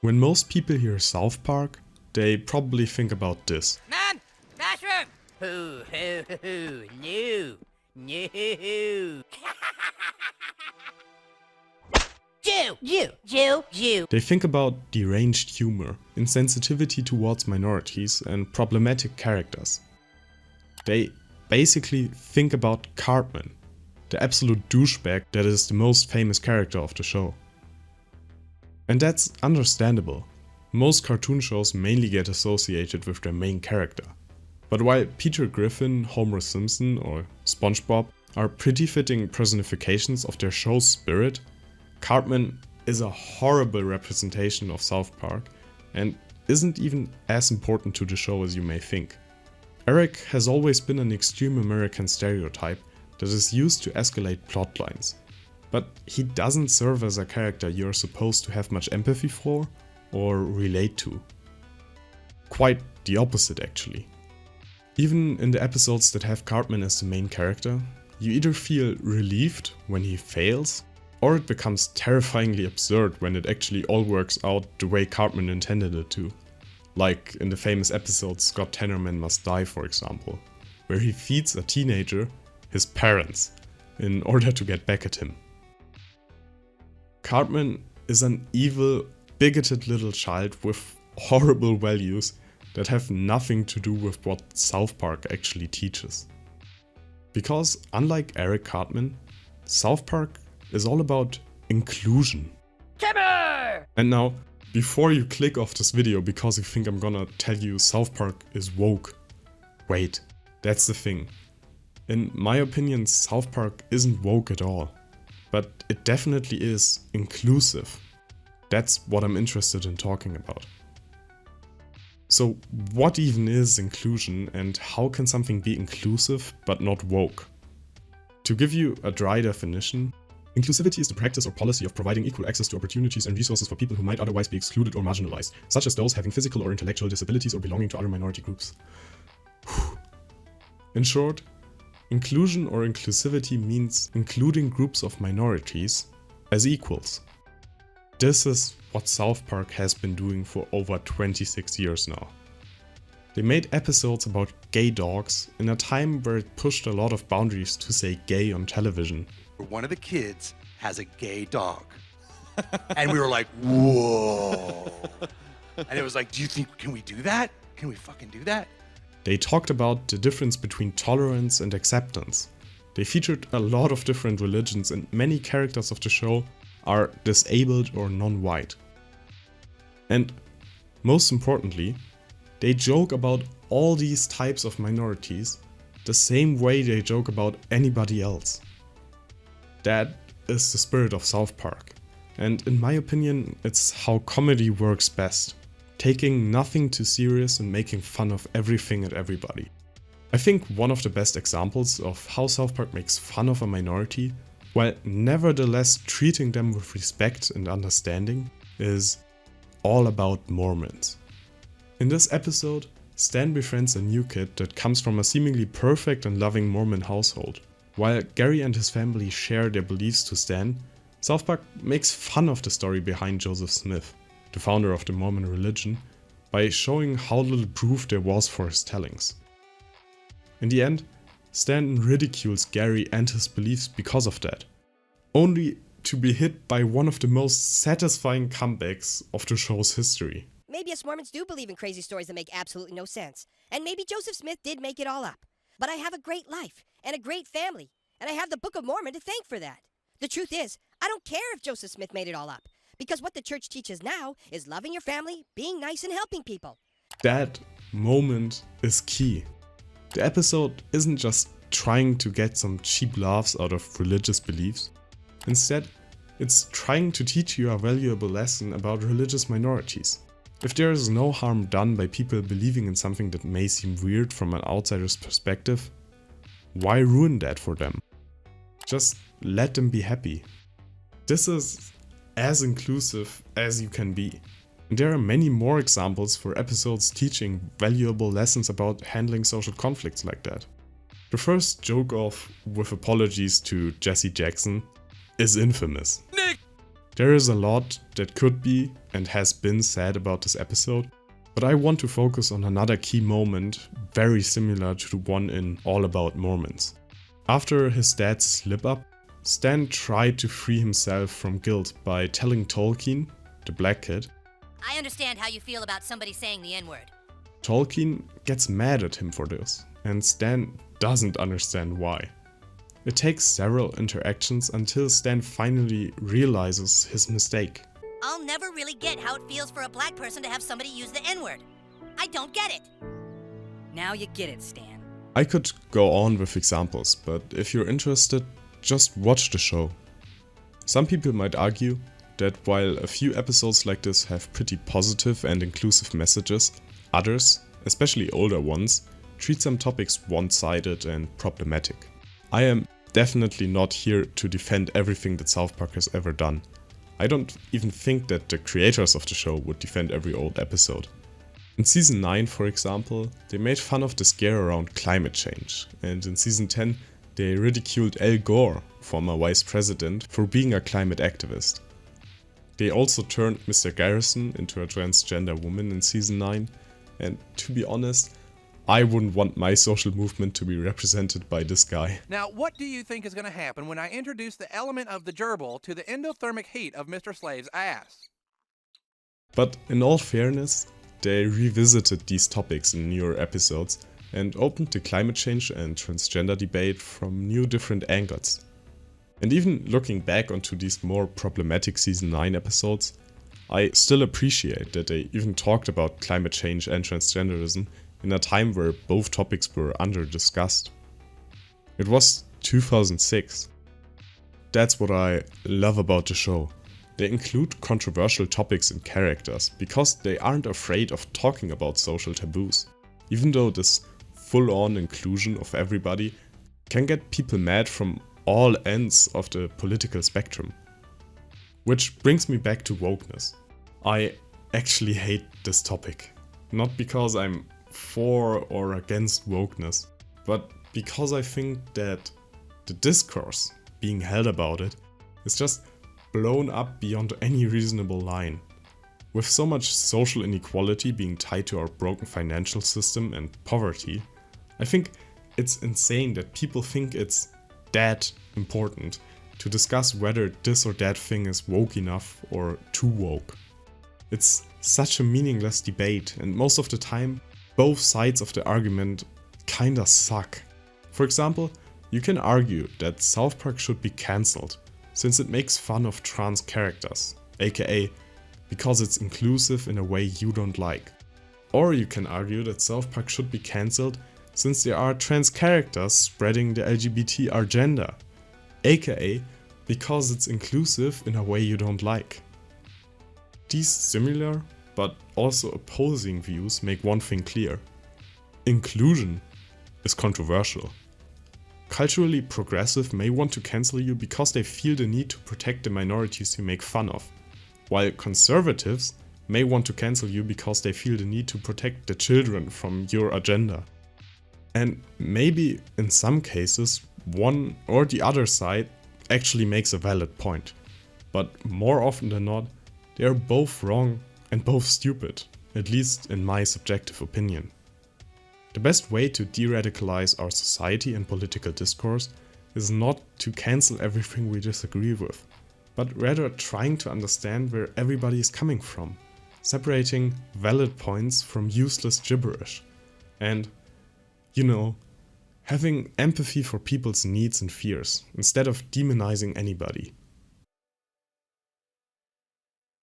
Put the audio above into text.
When most people hear South Park, they probably think about this. Mom! Bathroom! Hoo, hoo, hoo, hoo. No. No. Jew. They think about deranged humor, insensitivity towards minorities, and problematic characters. They basically think about Cartman, the absolute douchebag that is the most famous character of the show. And that's understandable. Most cartoon shows mainly get associated with their main character. But while Peter Griffin, Homer Simpson or SpongeBob are pretty fitting personifications of their show's spirit, Cartman is a horrible representation of South Park and isn't even as important to the show as you may think. Eric has always been an extreme American stereotype that is used to escalate plotlines, but he doesn't serve as a character you're supposed to have much empathy for or relate to. Quite the opposite actually. Even in the episodes that have Cartman as the main character, you either feel relieved when he fails, or it becomes terrifyingly absurd when it actually all works out the way Cartman intended it to. Like in the famous episode Scott Tenorman Must Die, for example, where he feeds a teenager his parents in order to get back at him. Cartman is an evil, bigoted little child with horrible values that have nothing to do with what South Park actually teaches. Because unlike Eric Cartman, South Park is all about inclusion. Timber! And now, before you click off this video because you think I'm gonna tell you South Park is woke, wait, that's the thing. In my opinion, South Park isn't woke at all, but it definitely is inclusive. That's what I'm interested in talking about. So what even is inclusion and how can something be inclusive but not woke? To give you a dry definition, inclusivity is the practice or policy of providing equal access to opportunities and resources for people who might otherwise be excluded or marginalized, such as those having physical or intellectual disabilities or belonging to other minority groups. In short, inclusion or inclusivity means including groups of minorities as equals. This is what South Park has been doing for over 26 years now. They made episodes about gay dogs in a time where it pushed a lot of boundaries to say gay on television. One of the kids has a gay dog. And we were like, whoa. And it was like, can we do that? Can we fucking do that? They talked about the difference between tolerance and acceptance. They featured a lot of different religions and many characters of the show are disabled or non-white. And most importantly, they joke about all these types of minorities the same way they joke about anybody else. That is the spirit of South Park, and in my opinion, it's how comedy works best. Taking nothing too serious and making fun of everything and everybody. I think one of the best examples of how South Park makes fun of a minority, while nevertheless treating them with respect and understanding, is all about Mormons. In this episode, Stan befriends a new kid that comes from a seemingly perfect and loving Mormon household. While Gary and his family share their beliefs to Stan, South Park makes fun of the story behind Joseph Smith, the founder of the Mormon religion, by showing how little proof there was for his tellings. In the end, Stan ridicules Gary and his beliefs because of that, only to be hit by one of the most satisfying comebacks of the show's history. Maybe us Mormons do believe in crazy stories that make absolutely no sense, and maybe Joseph Smith did make it all up. But I have a great life, and a great family, and I have the Book of Mormon to thank for that. The truth is, I don't care if Joseph Smith made it all up, because what the church teaches now is loving your family, being nice, and helping people. That moment is key. The episode isn't just trying to get some cheap laughs out of religious beliefs. Instead, it's trying to teach you a valuable lesson about religious minorities. If there is no harm done by people believing in something that may seem weird from an outsider's perspective, why ruin that for them? Just let them be happy. This is as inclusive as you can be. And there are many more examples for episodes teaching valuable lessons about handling social conflicts like that. The first joke off with apologies to Jesse Jackson is infamous. Nick! There is a lot that could be and has been said about this episode, but I want to focus on another key moment very similar to the one in All About Mormons. After his dad's slip-up, Stan tried to free himself from guilt by telling Tolkien, the black kid. I understand how you feel about somebody saying the N-word. Tolkien gets mad at him for this, and Stan doesn't understand why. It takes several interactions until Stan finally realizes his mistake. I'll never really get how it feels for a black person to have somebody use the N-word. I don't get it. Now you get it, Stan. I could go on with examples, but if you're interested, just watch the show. Some people might argue that while a few episodes like this have pretty positive and inclusive messages, others, especially older ones, treat some topics one-sided and problematic. I am definitely not here to defend everything that South Park has ever done. I don't even think that the creators of the show would defend every old episode. In Season 9, for example, they made fun of the scare around climate change, and in Season 10 they ridiculed Al Gore, former vice president, for being a climate activist. They also turned Mr. Garrison into a transgender woman in Season 9, and to be honest, I wouldn't want my social movement to be represented by this guy. Now, what do you think is going to happen when I introduce the element of the gerbil to the endothermic heat of Mr. Slave's ass? But in all fairness, they revisited these topics in newer episodes and opened the climate change and transgender debate from new different angles. And even looking back onto these more problematic Season 9 episodes, I still appreciate that they even talked about climate change and transgenderism in a time where both topics were under-discussed. It was 2006. That's what I love about the show. They include controversial topics and characters because they aren't afraid of talking about social taboos, even though this full-on inclusion of everybody can get people mad from all ends of the political spectrum. Which brings me back to wokeness. I actually hate this topic. Not because I'm for or against wokeness, but because I think that the discourse being held about it is just blown up beyond any reasonable line. With so much social inequality being tied to our broken financial system and poverty, I think it's insane that people think it's that important to discuss whether this or that thing is woke enough or too woke. It's such a meaningless debate, and most of the time, both sides of the argument kinda suck. For example, you can argue that South Park should be cancelled, since it makes fun of trans characters, aka because it's inclusive in a way you don't like. Or you can argue that South Park should be cancelled since there are trans characters spreading the LGBT agenda, aka because it's inclusive in a way you don't like. These similar, but also opposing views make one thing clear. Inclusion is controversial. Culturally progressive may want to cancel you because they feel the need to protect the minorities you make fun of, while conservatives may want to cancel you because they feel the need to protect the children from your agenda. And maybe in some cases, one or the other side actually makes a valid point. But more often than not, they are both wrong and both stupid, at least in my subjective opinion. The best way to de-radicalize our society and political discourse is not to cancel everything we disagree with, but rather trying to understand where everybody is coming from, separating valid points from useless gibberish, and, having empathy for people's needs and fears instead of demonizing anybody.